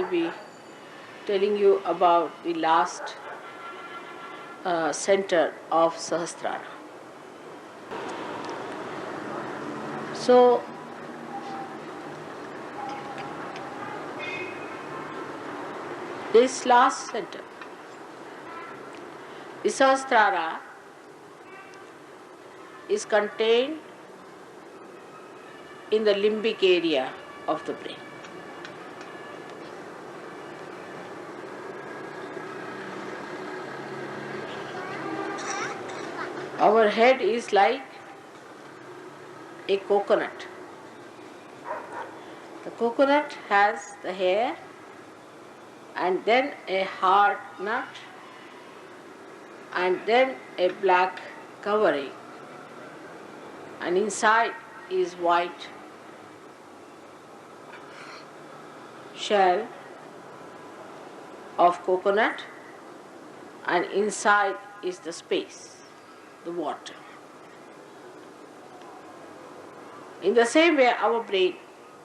I'll be telling you about the last center of Sahastrar. So, this last center, the Sahasrara, is contained in the limbic area of the brain. Our head is like a coconut. The coconut has the hair and then a hard nut and then a black covering, and inside is white shell of coconut, and inside is the space, the water. In the same way our brain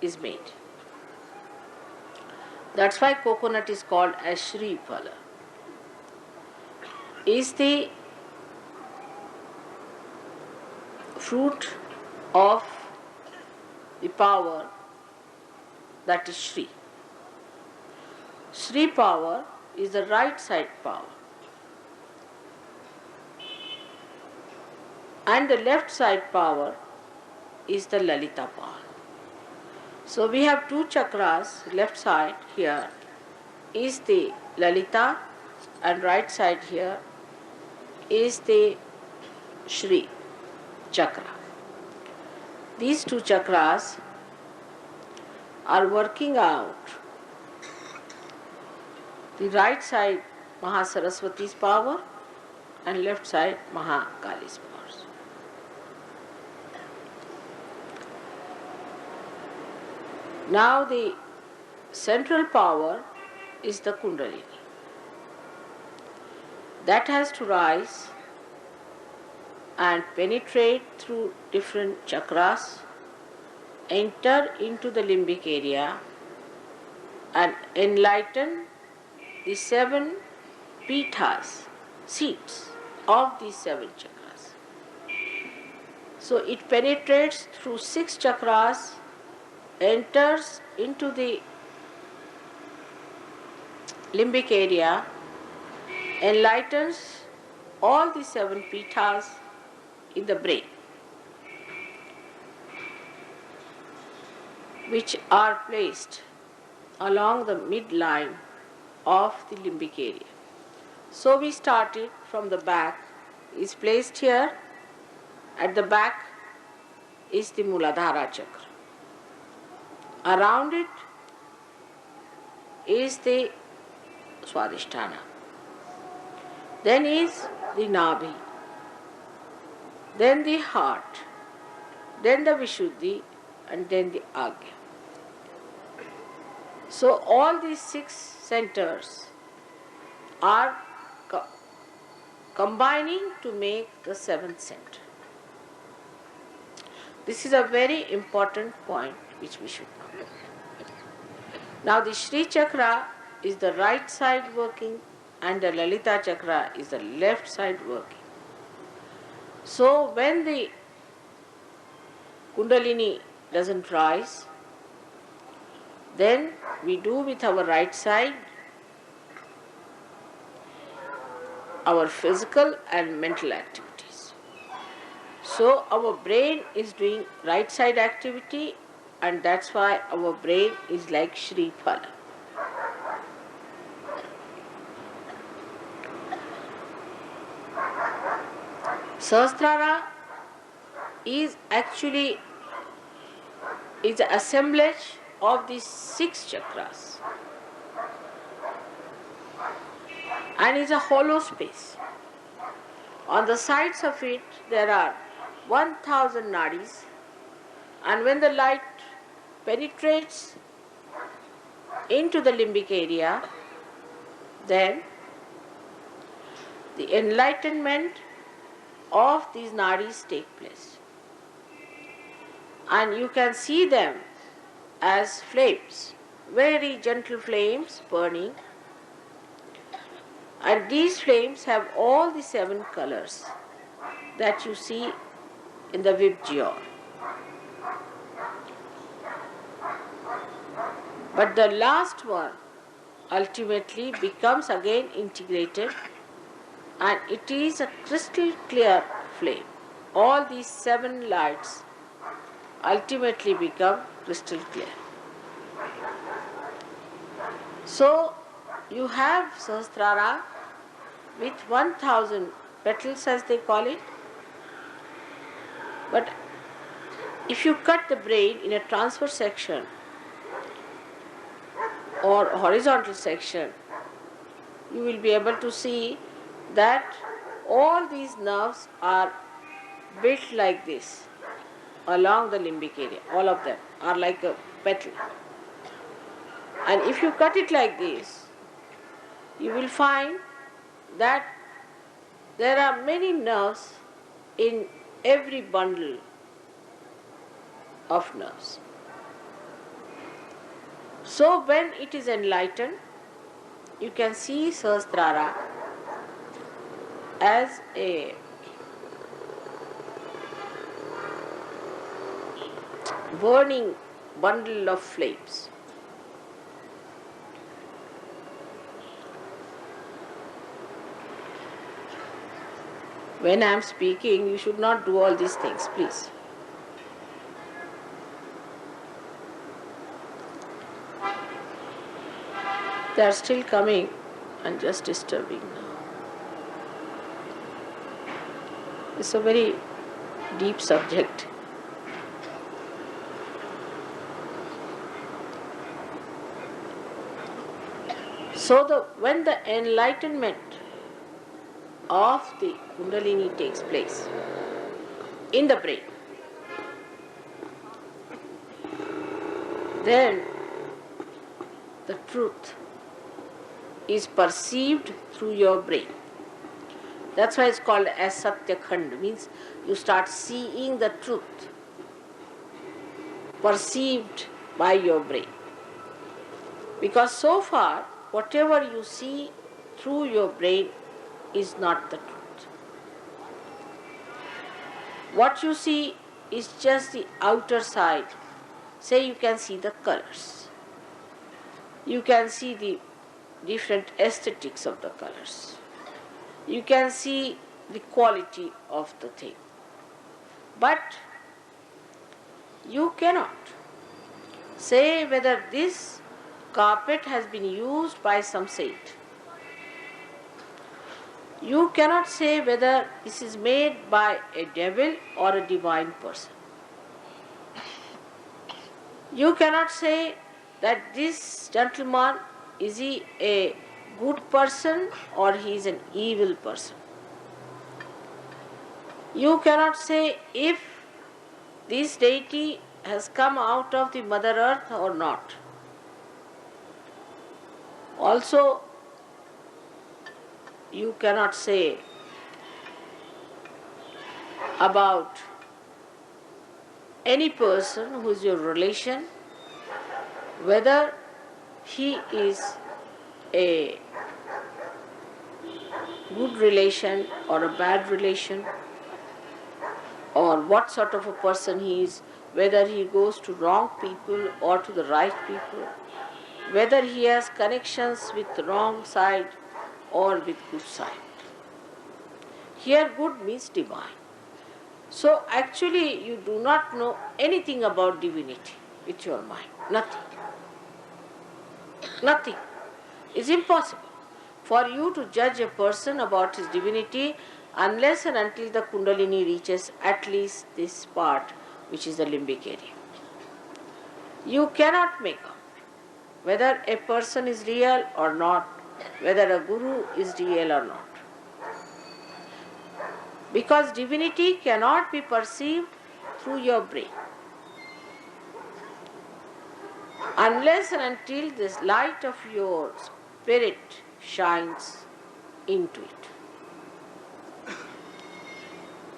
is made. That's why coconut is called as Shri Phala. Is the fruit of the power that is Shri. Shri power is the right side power, and the left side power is the Lalita power. So we have two chakras. Left side here is the Lalita and right side here is the Shri chakra. These two chakras are working out the right side Mahasaraswati's power and left side Mahakali's powers. Now the central power is the Kundalini. That has to rise and penetrate through different chakras, enter into the limbic area and enlighten the 7 pithas, seats of these 7 chakras. So it penetrates through 6 chakras, enters into the limbic area, enlightens all the 7 pithas in the brain, which are placed along the midline of the limbic area. So we started from the back, is placed here. At the back is the Muladhara chakra. Around it is the Swadhisthana. Then is the Nabhi. Then the heart. Then the Vishuddhi, and then the Agya. So all these 6 centers are combining to make the 7th center. This is a very important point which we should know. Now the Shri chakra is the right side working and the Lalita chakra is the left side working. So when the Kundalini doesn't rise, then we do with our right side our physical and mental activities. So our brain is doing right side activity, and that's why our brain is like Shri Phala. Sahasrara is actually an assemblage of these 6 chakras and is a hollow space. On the sides of it there are 1000 nadis, and when the light penetrates into the limbic area, then the enlightenment of these nadis take place. And you can see them as flames very gentle flames burning, and these flames have all the 7 colors that you see in the Vibgyor. But the last one ultimately becomes again integrated, and it is a crystal clear flame. All these 7 lights ultimately become crystal clear. So you have Sahasrara with 1000 petals, as they call it. But if you cut the brain in a transverse section or horizontal section, you will be able to see that all these nerves are built like this along the limbic area. All of them are like a petal. And if you cut it like this, you will find that there are many nerves in every bundle of nerves. So when it is enlightened, you can see Sahasrara as a burning bundle of flames. When I am speaking, you should not do all these things, please. They are still coming and just disturbing now. It's a very deep subject. So when the enlightenment of the Kundalini takes place in the brain, then the truth is perceived through your brain. That's why it's called as Satya Khand, means you start seeing the truth perceived by your brain. Because so far, whatever you see through your brain is not the truth. What you see is just the outer side. Say you can see the colors. You can see the different aesthetics of the colors. You can see the quality of the thing. But you cannot say whether this carpet has been used by some saint. You cannot say whether this is made by a devil or a divine person. You cannot say that this gentleman, is he a good person or he is an evil person. You cannot say if this deity has come out of the Mother Earth or not. Also, you cannot say about any person who is your relation whether he is a good relation or a bad relation, or what sort of a person he is, whether he goes to wrong people or to the right people, whether he has connections with the wrong side or with good side. Here good means divine. So actually you do not know anything about divinity with your mind. Nothing. Nothing. It's impossible for you to judge a person about his divinity unless and until the Kundalini reaches at least this part, which is the limbic area. You cannot make out whether a person is real or not, whether a guru is real or not. Because divinity cannot be perceived through your brain unless and until this light of your spirit shines into it.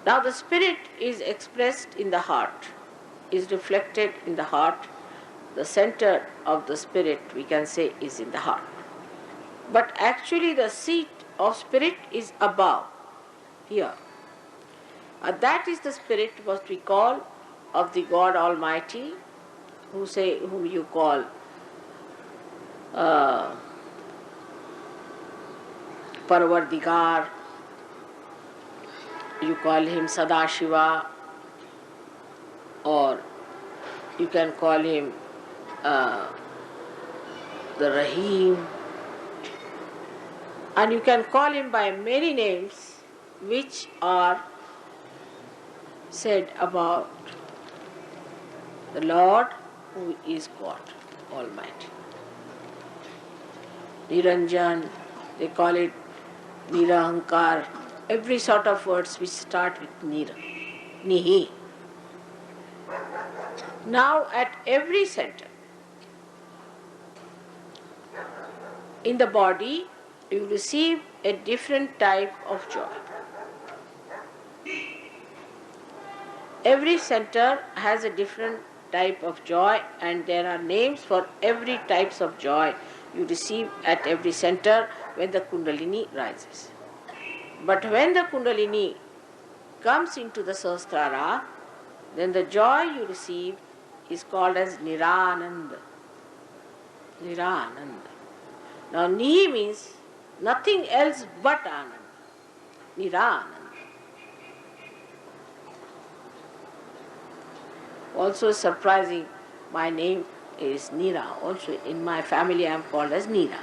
Now the spirit is expressed in the heart, is reflected in the heart the center of the spirit, we can say, is in the heart. But actually the seat of spirit is above, here. That is the spirit, what we call, of the God Almighty, whom you call Parvardigar, you call him Sadashiva, or you can call him the Rahim, and you can call him by many names which are said about the Lord, who is God Almighty. Niranjan, they call it Nirahankar, every sort of words which start with Nira, Nihi. Now at every center in the body, you receive a different type of joy. Every center has a different type of joy, and there are names for every types of joy you receive at every center when the Kundalini rises. But when the Kundalini comes into the Sahastrar, then the joy you receive is called as Nirananda. Nirananda. Now Ni means nothing else but Ananda. Nirananda. Also surprising, my name is Neera. Also in my family I am called as Neera.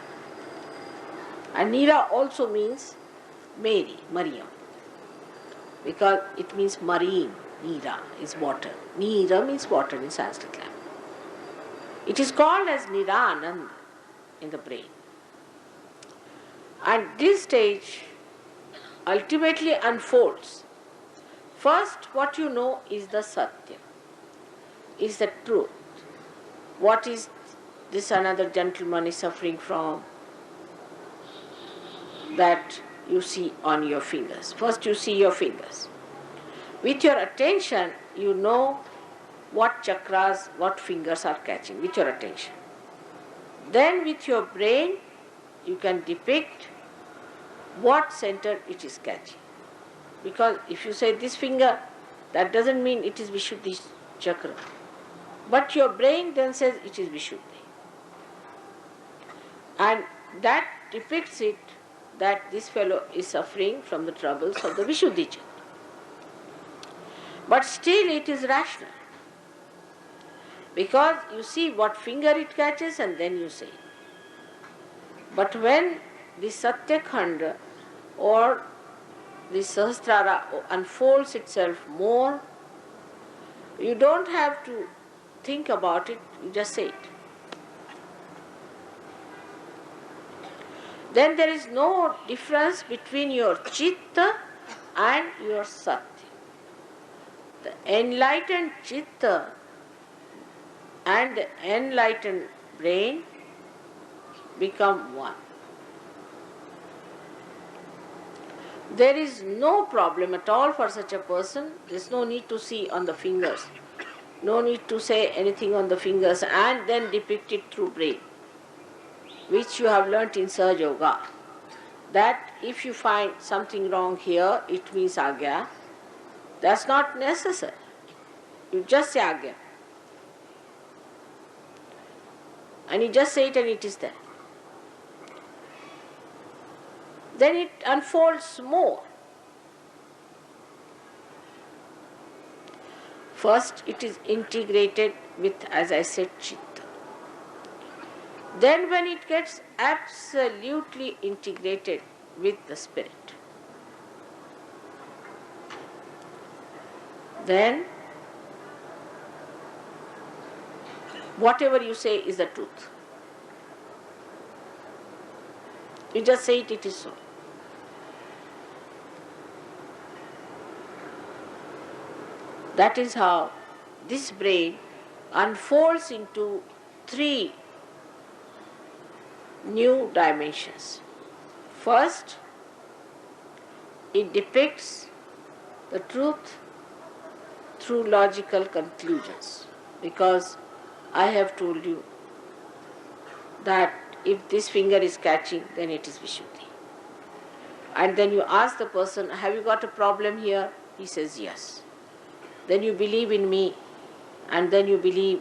And Neera also means Mary, Mariam. Because it means marine. Neera is water. Neera means water in Sanskrit language. It is called as Nirananda in the brain. And this stage ultimately unfolds. First, what you know is the Satya, is the truth. What is this another gentleman is suffering from, that you see on your fingers. First you see your fingers. With your attention, you know what chakras, what fingers are catching, with your attention. Then with your brain, you can depict what center it is catching. Because if you say this finger, that doesn't mean it is Vishuddhi chakra. But your brain then says it is Vishuddhi. And that depicts it, that this fellow is suffering from the troubles of the Vishuddhi chakra. But still it is rational. Because you see what finger it catches and then you say. But when the Satya Khanda or the Sahasrara unfolds itself more, you don't have to think about it, you just say it. Then there is no difference between your Chitta and your Satya. The enlightened Chitta and the enlightened brain become one. There is no problem at all for such a person. There is no need to see on the fingers. No need to say anything on the fingers and then depict it through brain, which you have learnt in Sahajya Yoga. That if you find something wrong here, it means Agya. That's not necessary. You just say Agya. And you just say it and it is there. Then it unfolds more. First it is integrated with, as I said, Chitta. Then when it gets absolutely integrated with the spirit, then whatever you say is the truth. You just say it, it is so. That is how this brain unfolds into 3 new dimensions. First, it depicts the truth through logical conclusions, because I have told you that if this finger is catching, then it is Vishuddhi. And then you ask the person, have you got a problem here? He says yes. Then you believe in me, and then you believe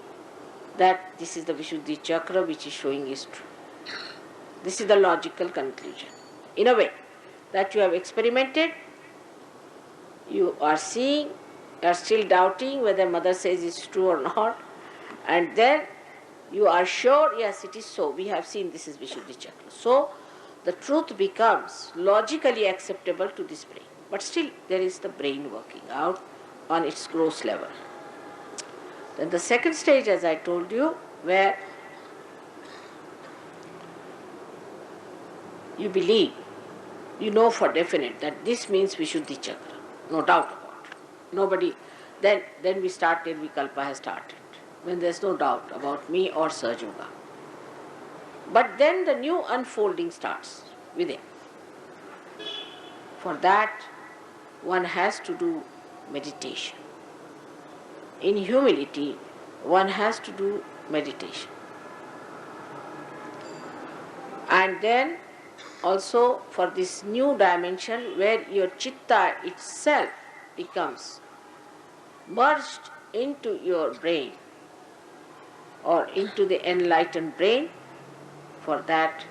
that this is the Vishuddhi chakra which is showing is true. This is the logical conclusion. In a way, that you have experimented, you are seeing, you are still doubting whether mother says it's true or not, and then you are sure, yes, it is so. We have seen this is Vishuddhi chakra. So, the truth becomes logically acceptable to this brain. But still, there is the brain working out on its gross level. Then the second stage, as I told you, where you believe, you know for definite that this means Vishuddhi chakra, no doubt about it. Nobody, then we start, Nirvikalpa has started, when there is no doubt about me or Sahajyoga. But then the new unfolding starts within. For that, one has to do meditation. In humility, one has to do meditation. And then also for this new dimension where your chitta itself becomes merged into your brain or into the enlightened brain, for that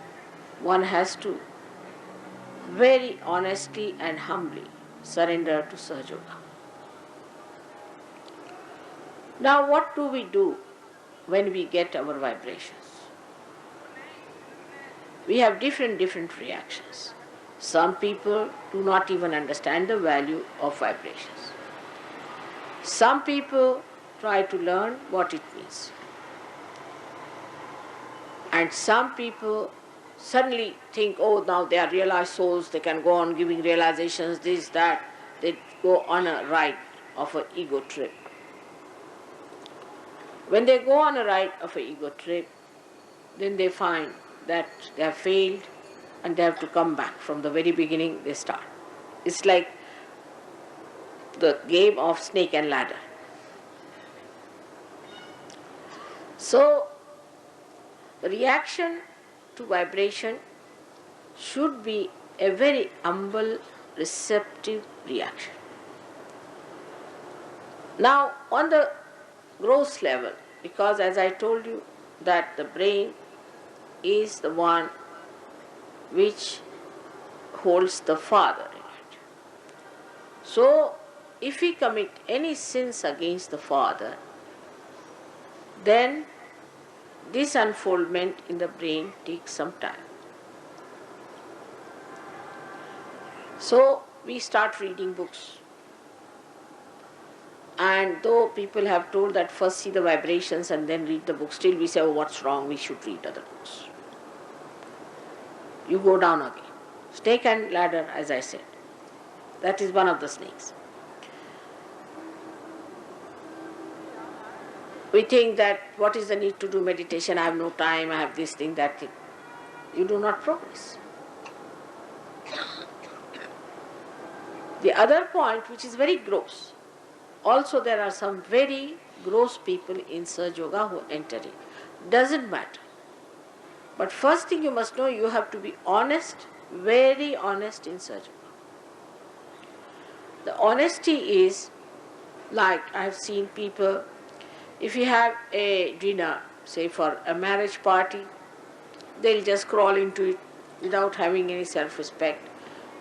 one has to very honestly and humbly surrender to Sahajyoga. Now what do we do when we get our vibrations? We have different reactions. Some people do not even understand the value of vibrations. Some people try to learn what it means. And some people suddenly think, oh, now they are realized souls, they can go on giving realizations, this, that. They go on a ride of an ego trip. When they go on a ride of an ego trip, then they find that they have failed and they have to come back. From the very beginning they start. It's like the game of snake and ladder. So, the reaction to vibration should be a very humble, receptive reaction. Now, on the gross level, because as I told you that the brain is the one which holds the father in it. So, if we commit any sins against the father, then this unfoldment in the brain takes some time. So, we start reading books. And though people have told that first see the vibrations and then read the book, still we say, oh, what's wrong, we should read other books. You go down again. Snake and ladder, as I said. That is one of the snakes. We think that what is the need to do meditation? I have no time, I have this thing, that thing. You do not progress. The other point, which is very gross, also there are some very gross people in Sahajyoga who enter it. Doesn't matter. But first thing you must know, you have to be honest, very honest in Sahajyoga. The honesty is like I have seen people, if you have a dinner, say for a marriage party, they'll just crawl into it without having any self-respect,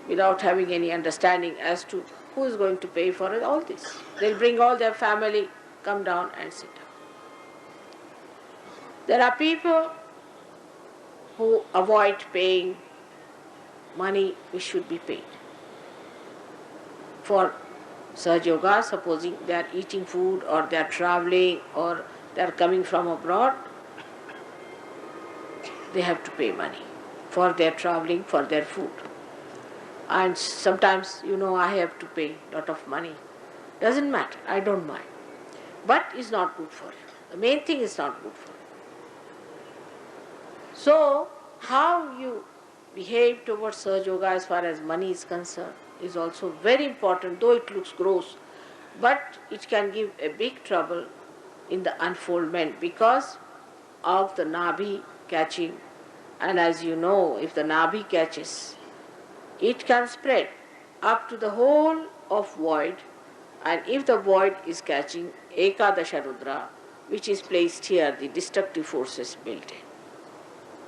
without having any understanding as to who is going to pay for it, all this. They'll bring all their family, come down and sit down. There are people who avoid paying money which should be paid. For Sahajyoga, supposing they are eating food or they are traveling or they are coming from abroad, they have to pay money for their traveling, for their food. And sometimes, I have to pay a lot of money. Doesn't matter, I don't mind. But it's not good for you. The main thing is not good for you. So, how you behave towards Sahajyoga as far as money is concerned is also very important, though it looks gross, but it can give a big trouble in the unfoldment because of the Nabhi catching. And as you know, if the Nabhi catches, it can spread up to the whole of void, and if the void is catching Ekadasha Rudra, which is placed here, the destructive forces built in.